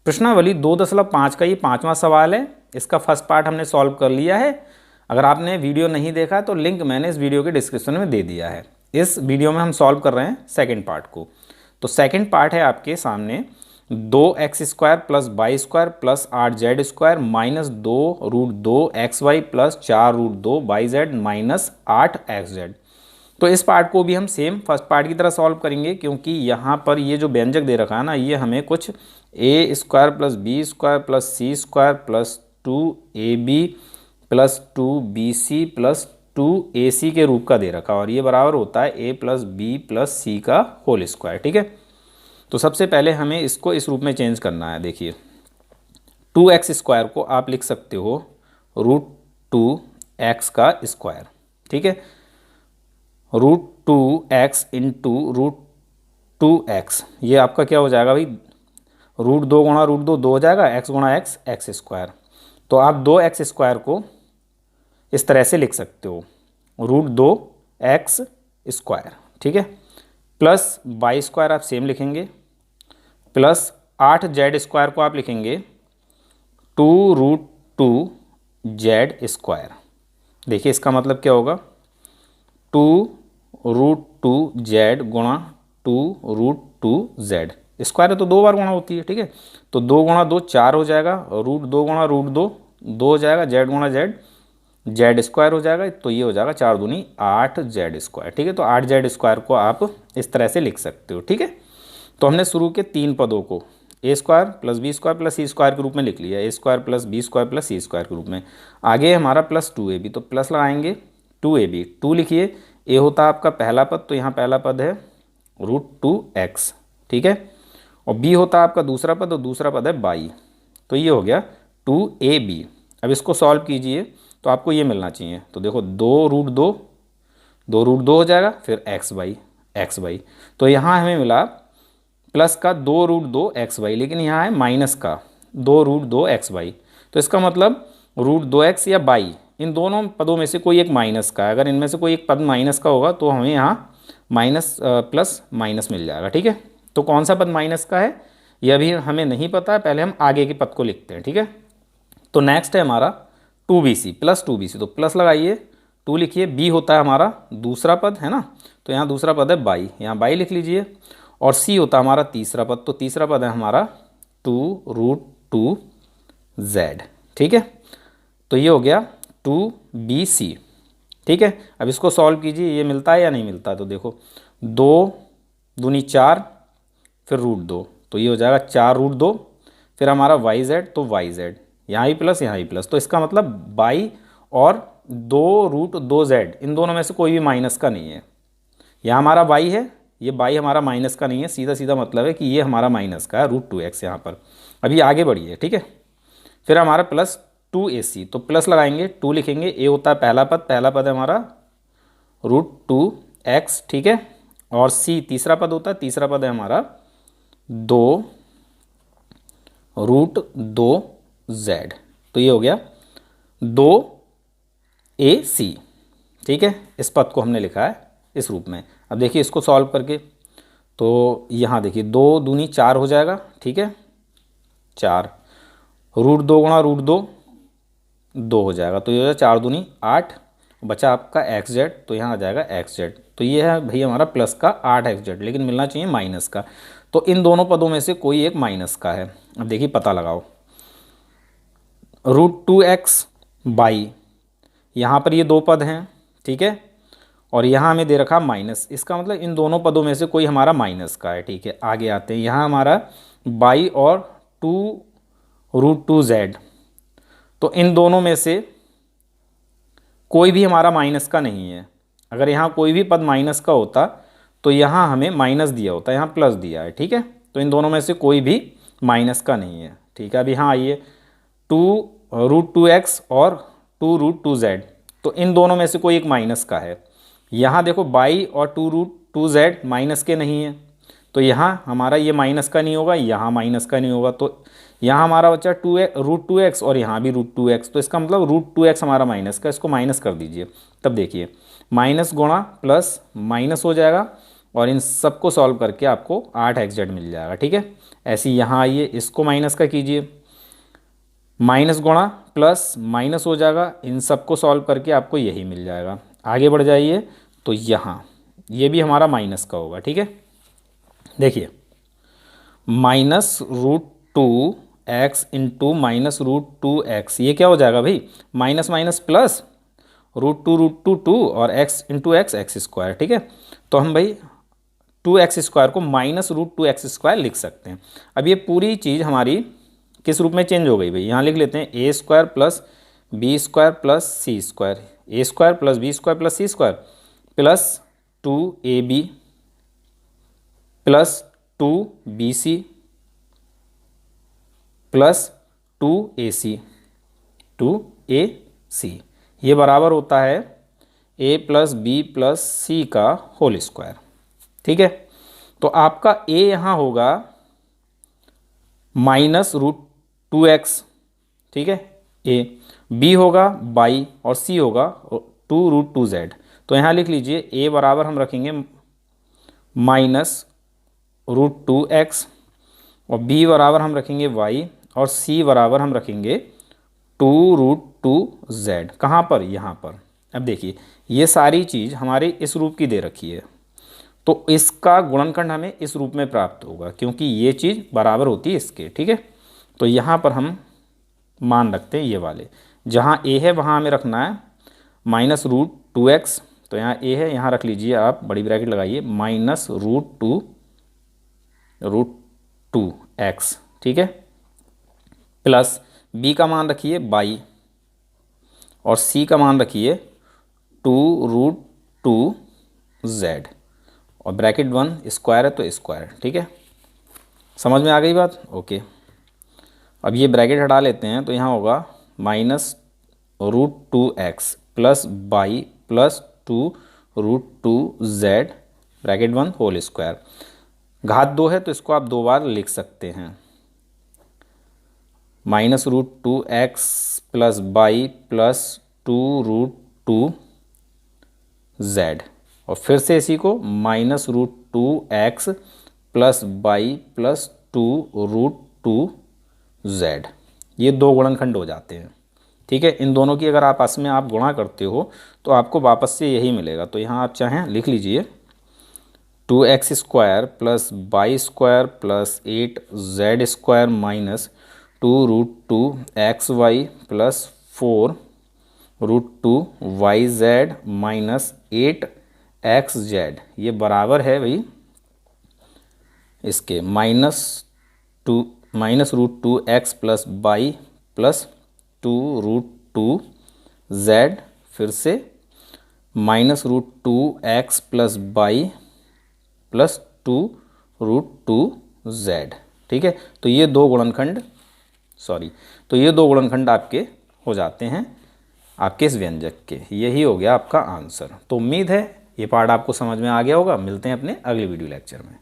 प्रश्नावली 2.5 का ये 5वां सवाल है। इसका फर्स्ट पार्ट हमने सॉल्व कर लिया है। अगर आपने वीडियो नहीं देखा तो लिंक मैंने इस वीडियो के डिस्क्रिप्शन में दे दिया है। इस वीडियो में हम सॉल्व कर रहे हैं सेकंड पार्ट को। तो सेकंड पार्ट है आपके सामने 2x² plus y square plus 8z² minus 2√2xy plus 4√2yz minus 8xz। तो इस पार्ट को भी हम सेम फर्स्ट पार्ट की तरह सॉल्व करेंगे, क्योंकि यहाँ पर ये जो व्यंजक दे रखा है ना, ये हमें कुछ a² plus b² plus c² plus 2ab plus 2bc plus 2ac के रूप का दे रखा है, और ये बराबर होता है a plus B plus C का होल स्क्वायर। ठीक है, तो सबसे पहले हमें इसको इस रूप में चेंज करना है। देखिए 2x² को आप लिख सकते हो √2x का स्क्वायर। ठीक है, √2x इंटू √2x, ये आपका क्या हो जाएगा भाई, √2 गुणा √2 2 हो जाएगा, x गुणा x² तो आप 2x² को इस तरह से लिख सकते हो √2x²। ठीक है, प्लस y² आप सेम लिखेंगे, प्लस 8z² को आप लिखेंगे 2√2z²। देखिए इसका मतलब क्या होगा, 2√2z गुणा 2√2z, स्क्वायर है तो 2 बार गुणा होती है। ठीक है, तो 2 गुणा 2 4 हो जाएगा, √2 गुणा √2 2 हो जाएगा, z गुणा z² हो जाएगा, तो ये हो जाएगा 4 दूनी 8z²। ठीक है, तो 8z² को आप इस तरह से लिख सकते हो। ठीक है, तो हमने शुरू के 3 पदों को a² plus b² plus c² के रूप में लिख लिया, a² plus b² plus c² के रूप में। आगे हमारा प्लस 2ab, तो प्लस लगाएंगे 2ab, 2 लिखिए, a होता है आपका पहला पद, तो यहाँ पहला पद है √2x। ठीक है, और b होता है आपका दूसरा पद, और दूसरा पद है y, तो ये हो गया 2ab। अब इसको सॉल्व कीजिए तो आपको ये मिलना चाहिए, तो देखो 2√2 हो जाएगा, फिर xy, तो यहाँ हमें मिला प्लस का 2√2xy, लेकिन यहाँ है माइनस का 2√2xy। तो इसका मतलब √2x या y, इन दोनों पदों में से कोई एक माइनस का है। अगर इनमें से कोई एक पद माइनस का होगा तो हमें यहाँ माइनस प्लस माइनस मिल जाएगा। ठीक है, तो कौन सा पद माइनस का है यह भी हमें नहीं पता है, पहले हम आगे के पद को लिखते हैं। ठीक है, तो नेक्स्ट है हमारा 2bc प्लस 2bc, तो प्लस लगाइए, 2 लिखिए, b होता है हमारा दूसरा पद है ना, तो यहाँ दूसरा पद है y, यहाँ y लिख लीजिए, और c होता है हमारा तीसरा पद, तो तीसरा पद है हमारा 2√2z। ठीक है, तो ये हो गया 2bc। ठीक है, अब इसको सॉल्व कीजिए, ये मिलता है या नहीं मिलता, तो देखो 2 दूनी 4, फिर √2, तो ये हो जाएगा 4√2, फिर हमारा yz, तो yz, यहाँ ही प्लस यहाँ ही प्लस, तो इसका मतलब y और 2√2z इन दोनों में से कोई भी माइनस का नहीं है। यहाँ हमारा y है, ये y हमारा माइनस का नहीं है, सीधा सीधा मतलब है कि ये हमारा माइनस का है √2x यहाँ पर। अभी आगे बढ़िए। ठीक है, फिर हमारा प्लस 2ac, तो प्लस लगाएंगे, 2 लिखेंगे, a होता है पहला पद है हमारा √2x। ठीक है, और c तीसरा पद होता है, तीसरा पद है हमारा 2√2z, तो ये हो गया 2ac। ठीक है, इस पद को हमने लिखा है इस रूप में। अब देखिए इसको सॉल्व करके, तो यहाँ देखिए 2 दूनी 4 हो जाएगा। ठीक है, 4, √2 गुणा √2 2 हो जाएगा, तो ये हो जाएगा 4 दूनी 8, बचा आपका xz, तो यहाँ आ जाएगा xz, तो ये है भाई हमारा प्लस का 8xz, लेकिन मिलना चाहिए माइनस का, तो इन दोनों पदों में से कोई एक माइनस का है। अब देखिए पता लगाओ, √2x y, यहाँ पर ये 2 पद हैं। ठीक है, और यहाँ हमें दे रखा माइनस, इसका मतलब इन दोनों पदों में से कोई हमारा माइनस का है। ठीक है, आगे आते हैं, यहाँ हमारा y और 2√2z, तो इन दोनों में से कोई भी हमारा माइनस का नहीं है। अगर यहाँ कोई भी पद माइनस का होता तो यहाँ हमें माइनस दिया होता, यहाँ प्लस दिया है। ठीक है, तो इन दोनों में से कोई भी माइनस का नहीं है। ठीक है, अब यहाँ आइए 2√2x और 2√2z, तो इन दोनों में से कोई एक माइनस का है। यहाँ देखो y और 2√2z माइनस के नहीं है, तो यहाँ हमारा ये माइनस का नहीं होगा, यहाँ माइनस का नहीं होगा, तो यहाँ हमारा बच्चा √2x और यहाँ भी √2x, तो इसका मतलब √2x हमारा माइनस का, इसको माइनस कर दीजिए। तब देखिए माइनस गुणा प्लस माइनस हो जाएगा, और इन सबको सॉल्व करके आपको 8xz मिल जाएगा। ठीक है, ऐसे ही यहाँ आइए, इसको माइनस का कीजिए, माइनस गुणा प्लस माइनस हो जाएगा, इन सबको सॉल्व करके आपको यही मिल जाएगा। आगे बढ़ जाइए तो यहाँ ये भी हमारा माइनस का होगा, ठीक है। देखिए minus root two X into minus root two X, ये क्या हो जाएगा भाई, minus minus plus root two two और X into X X square, ठीक है। तो हम भाई 2x स्क्वायर को minus root two X square लिख सकते हैं। अब ये पूरी चीज़ हमारी किस रूप में चेंज हो गई भाई, यहाँ लिख लेते हैं A square plus B square plus C square, A square plus B square plus C square plus 2ab plus 2bc plus 2ac ये बराबर होता है a plus B plus C का होल स्क्वायर, ठीक है। तो आपका a यहाँ होगा माइनस रूट टू एक्स, ठीक है, a, b होगा बाई और c होगा 2√2z। तो यहाँ लिख लीजिए a बराबर हम रखेंगे माइनस रूट टू एक्स और b बराबर हम रखेंगे y और c बराबर हम रखेंगे 2√2z। कहाँ पर, यहाँ पर। अब देखिए ये सारी चीज़ हमारे इस रूप की दे रखी है, तो इसका गुणनखंड हमें इस रूप में प्राप्त होगा क्योंकि ये चीज़ बराबर होती है इसके, ठीक है। तो यहाँ पर हम मान रखते हैं ये वाले, जहाँ a है वहाँ हमें रखना है माइनस रूट टू एक्स, तो यहाँ a है, यहाँ रख लीजिए आप बड़ी ब्रैकेट लगाइए माइनस रूट टू एक्स, ठीक है, प्लस b का मान रखिए बाई और c का मान रखिए 2√2z और ब्रैकेट 1 स्क्वायर है तो स्क्वायर, ठीक है। समझ में आ गई बात, ओके। अब ये ब्रैकेट हटा लेते हैं तो यहाँ होगा minus root two x plus y plus 2√2z bracket 1 whole square. घात 2 है तो इसको आप 2 बार लिख सकते हैं, minus root two x plus y plus 2√2z और फिर से इसी को minus root two x plus y plus 2√2z। ये दो गुणनखंड हो जाते हैं, ठीक है। इन दोनों की अगर आपस में आप गुणा करते हो तो आपको वापस से यही मिलेगा। तो यहाँ आप चाहें लिख लीजिए 2x square plus y square plus 8z square minus 2√2xy plus 4√2yz minus 8xz, ये बराबर है भाई इसके minus root two x plus y plus 2√2z, फिर से minus root two x plus y plus 2√2z, ठीक है। तो ये दो गुणनखंड आपके हो जाते हैं आपके इस व्यंजक के। यही हो गया आपका आंसर। तो उम्मीद है ये पार्ट आपको समझ में आ गया होगा। मिलते हैं अपने अगले वीडियो लेक्चर में।